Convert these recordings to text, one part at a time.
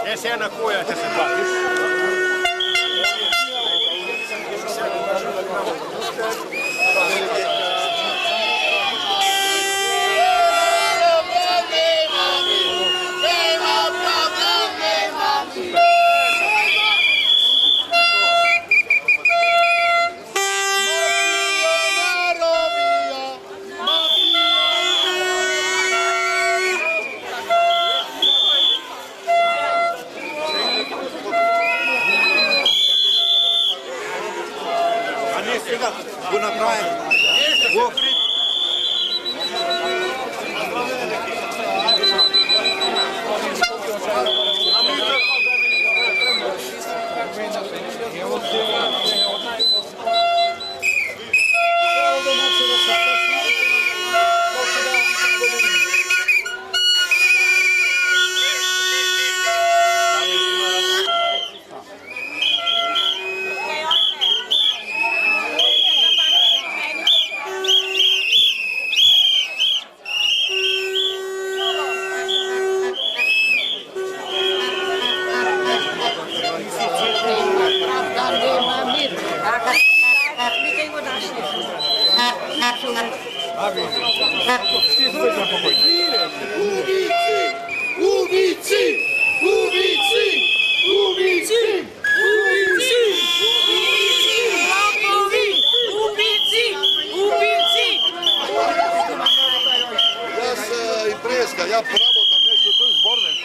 Essa é na coia, essa é Го направим. Ja pоработам нещо, той сборник.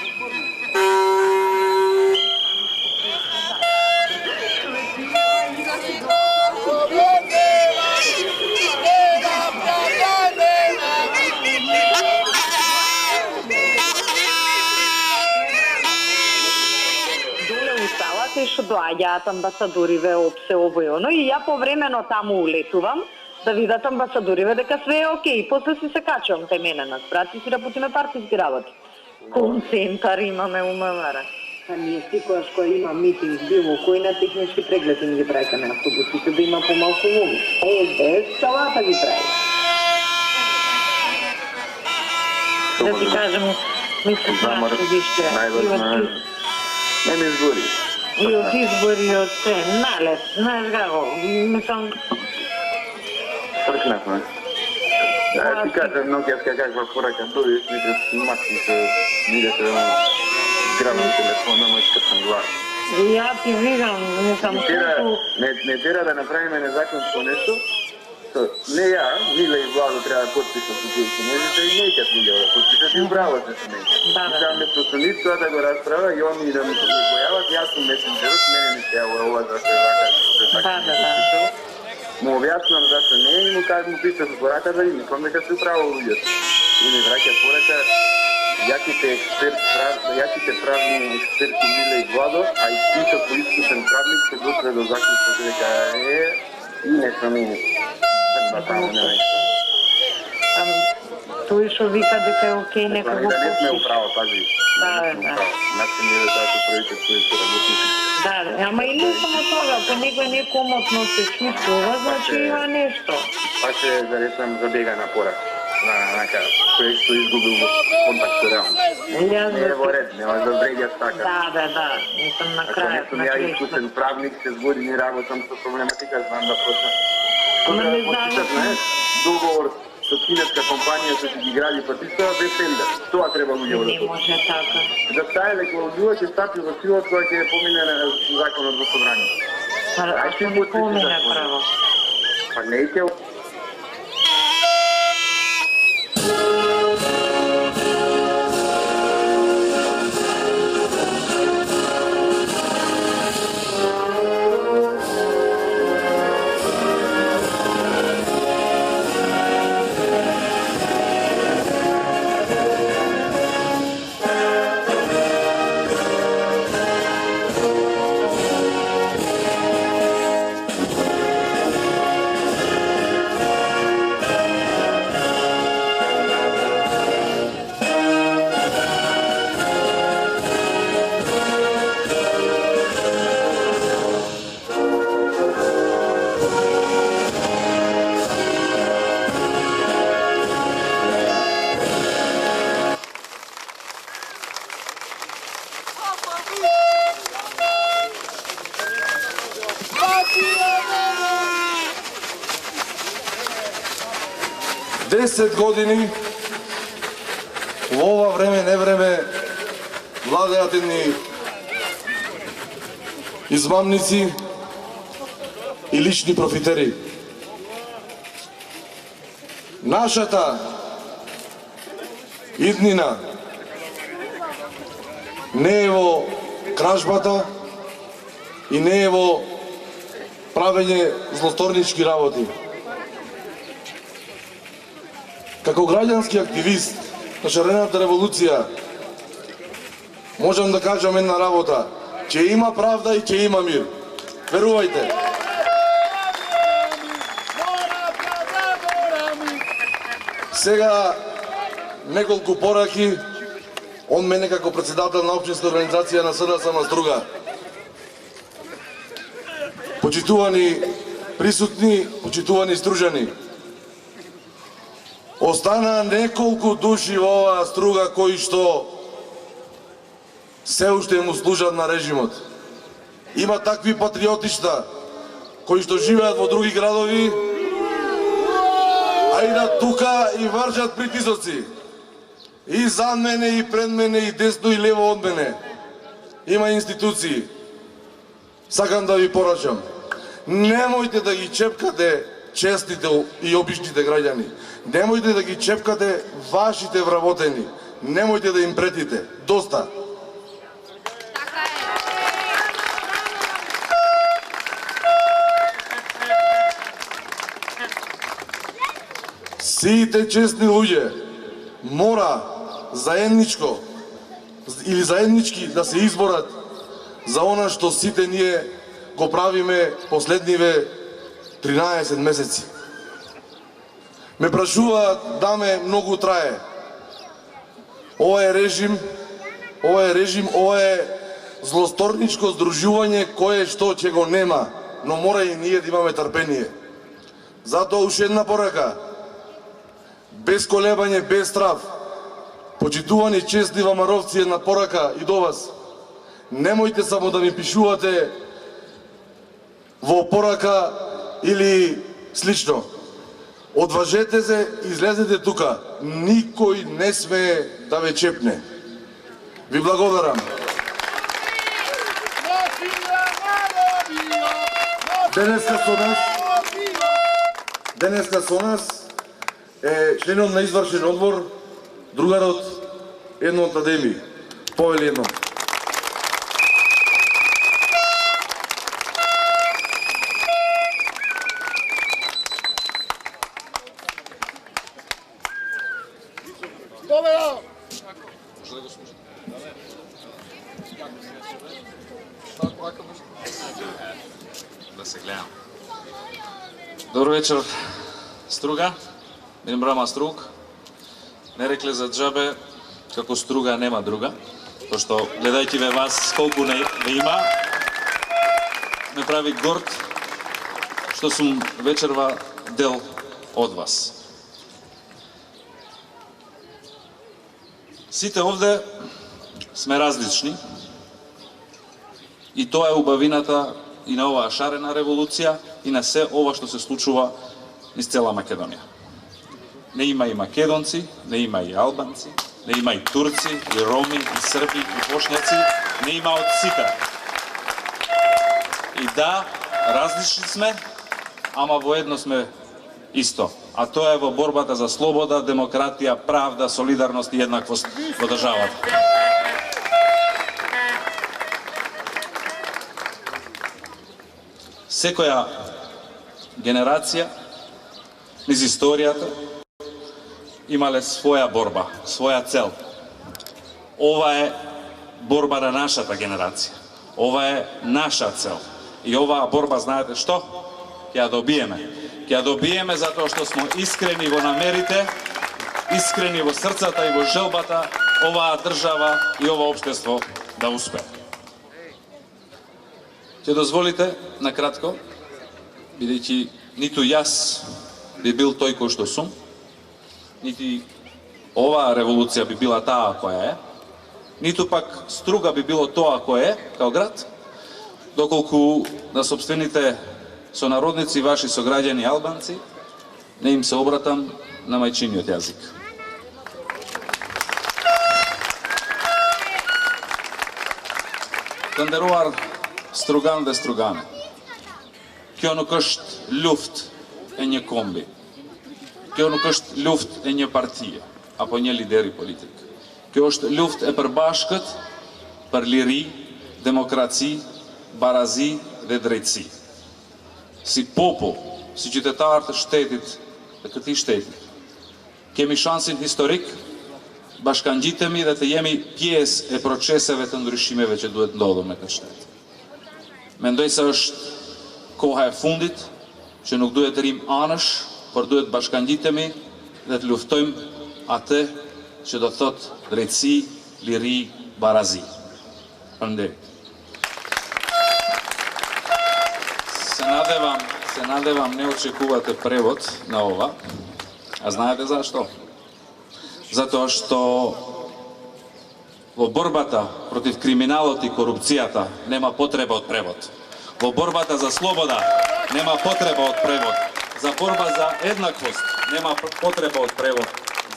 И што доаѓаат амбасадориве опсеобојано и ја повремено таму улетувам да видат амбасадориве дека све е окей. После се качувам кај мене на спрати си работиме партиски работи. Концентар имаме у МВР. А ние секојаш кој има митинг, било кој на технички преглед им ги прави на автобусите да има помалку логи. Без салата ги прави. Да ти кажем, мислам, што виште. Нема избори. И од избори од се, налет, знаеш како, мислам... Пркнахме. Да, ти кажам, Нокијска каква порака дојдеш, нека макни се, видете, грабам телефон, ама искам глас. Ја ти викам, не сам колку... Не тера да направиме незаконско нешто, не ја, Мила и Владо треба да подпишат туку, можете и неќат луѓе да подпишат и убраво се се неќат. Сега место со нив тоа да го расправа и они да ми се појават, јас сум месенџерот, мене ми се јава ова зашто е вака, му објаснам зашто не и му кажам му пиша со пораката и мислам дека се управо луѓето. И ми враќа порака јаките правни експерти Миле и Владо, а и тито поискушен правник се дошле до заклучок дека и не сме и Тој што вика дека е окей, нека го да не сме пустиш. управо, пази. Да. Значи не е тоа што правителство и што работници. Да, ама и не само тоа, ако некој некомотно се чувствува, значи има нешто. Па се заресам забега на порак. Нака, кој што изгубил контакт со реално. Не е во ред, нема да вреѓа така. Да, мислам на крајот Ако на не сум ја крајот. искусен правник, 6 години работам со проблематика, знам да почнам. Ама не Почитавме договор со кинеска компанија што ќе ги гради патиста без тендер. Тоа треба луѓе да Не може така. да стае дека луѓе ќе стапи во сила кога ќе помине на законот во собрание. Ако не помине право. Па не ќе години во ова време невреме владеат едни измамници и лични профитери. Нашата иднина не е во кражбата и не е во правење злосторнички работи. Како граѓански активист на шарената револуција, можам да кажам една работа, ќе има правда и ќе има мир. Верувајте. Сега неколку пораки од мене како председател на општинска организација на СДС Маструга. Почитувани присутни, почитувани стружани, остана неколку души во оваа струга кои што се уште му служат на режимот. Има такви патриотишта кои што живеат во други градови, а и да тука и вршат притисоци. И зад мене, и пред мене, и десно, и лево од мене. Има институции. Сакам да ви порачам. Немојте да ги чепкате честните и обичните граѓани. Немојте да ги чепкате вашите вработени. Немојте да им претите. Доста. Сите честни луѓе мора заедничко или заеднички да се изборат за она што сите ние го правиме последниве 13 месеци. Ме прашуваат даме многу трае. Ова е режим, ова е злосторничко здружување кое што ќе го нема, но мора и ние да имаме трпение. Затоа уште една порака. Без колебање, без страв. Почитувани честни вамаровци, една порака и до вас. Немојте само да ми пишувате во порака или слично. Одважете се, излезете тука. Никој не смее да ве чепне. Ви благодарам. Денеска со нас е членот на извршен одбор, другарот Едмонд Адеми. Повели Едмонд. Да се гледам. Добро вечер, Струга. Мен брама Струг. Не рекле за џабе, како Струга нема друга. Пошто, гледајќи ве вас, колку не има, ме прави горд што сум вечерва дел од вас. Сите овде сме различни и тоа е убавината и на оваа шарена револуција и на се ова што се случува низ цела Македонија. Не има и македонци, не има и албанци, не има и турци, и роми, и срби, и бошњаци, не има од сите. И да, различни сме, ама воедно сме исто. А тоа е во борбата за слобода, демократија, правда, солидарност и еднаквост во државата. Секоја генерација низ историјата имале своја борба, своја цел. Ова е борба на нашата генерација. Ова е наша цел. И оваа борба, знаете што? Ќе ја добиеме. Ќе ја добиеме затоа што сме искрени во намерите, искрени во срцата и во желбата оваа држава и ова општество да успее. Ќе дозволите, накратко, бидејќи ниту јас би бил тој кој што сум, нити оваа револуција би била таа која е, ниту пак Струга би било тоа кој е, као град, доколку на собствените сонародници, ваши сограѓани албанци, не им се обратам на мајчиниот јазик. Тандеруар Струган де Стругане. Kjo nuk është luft e një kombi. Kjo nuk është luft e një partie, apo një lideri politik. Kjo është luft e përbashkët për liri, demokraci, barazi dhe drejtësi. Si popull, si qytetar të shtetit dhe këtij shtetit, kemi shansin historik, bashkangjitemi dhe të jemi pjesë e proceseve të ndryshimeve që duhet ndodhur në këtë shtet. Mendoj se është koha e fundit që nuk duhet të rim anësh, por duhet bashkangjitemi dhe të luftojmë atë që do thot drejtësi, liri, barazi. Faleminderit. Se nadevам не очекувате превод на ова. А знаете зашто? Затоа што во борбата против криминалот и корупцијата нема потреба од превод. Во борбата за слобода нема потреба од превод. За борба за еднаквост нема потреба од превод.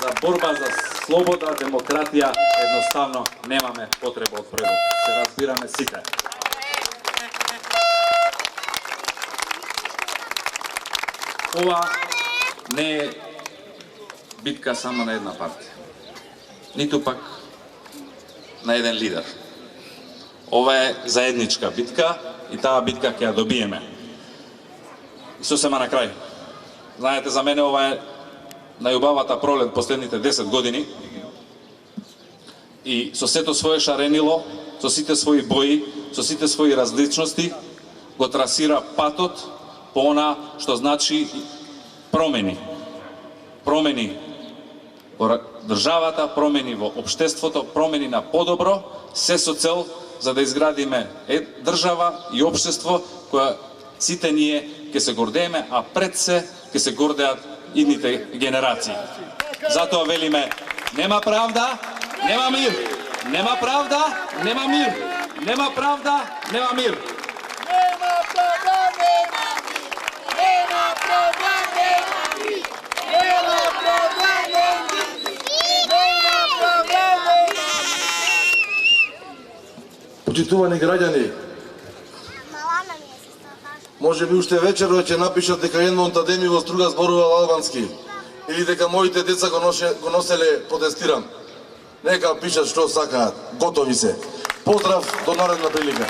За борба за слобода, демократија едноставно немаме потреба од превод. Се разбираме сите. Ова не е битка само на една партија. Ниту пак на еден лидер. Ова е заедничка битка и таа битка ќе ја добиеме. И сосема на крај. Знаете, за мене ова е најубавата пролет последните 10 години. И со сето свое шаренило, со сите своји бои, со сите своји различности, го трасира патот по она што значи промени. Промени во државата, промени во општеството, промени на подобро, се со цел за да изградиме држава и општество која сите ние ќе се гордееме, а пред се ќе се гордеат идните генерации. Затоа велиме, нема правда, нема мир. Нема правда, нема мир. Нема правда, нема мир. Нема правда, нема мир. Нема правда, нема мир. Почитувани граѓани, може би уште вечерва ќе напишат дека едно Тадеми во Струга зборувал албански или дека моите деца го носеле протестирам. Нека пишат што сакаат. Готови се. Поздрав до наредна прилика.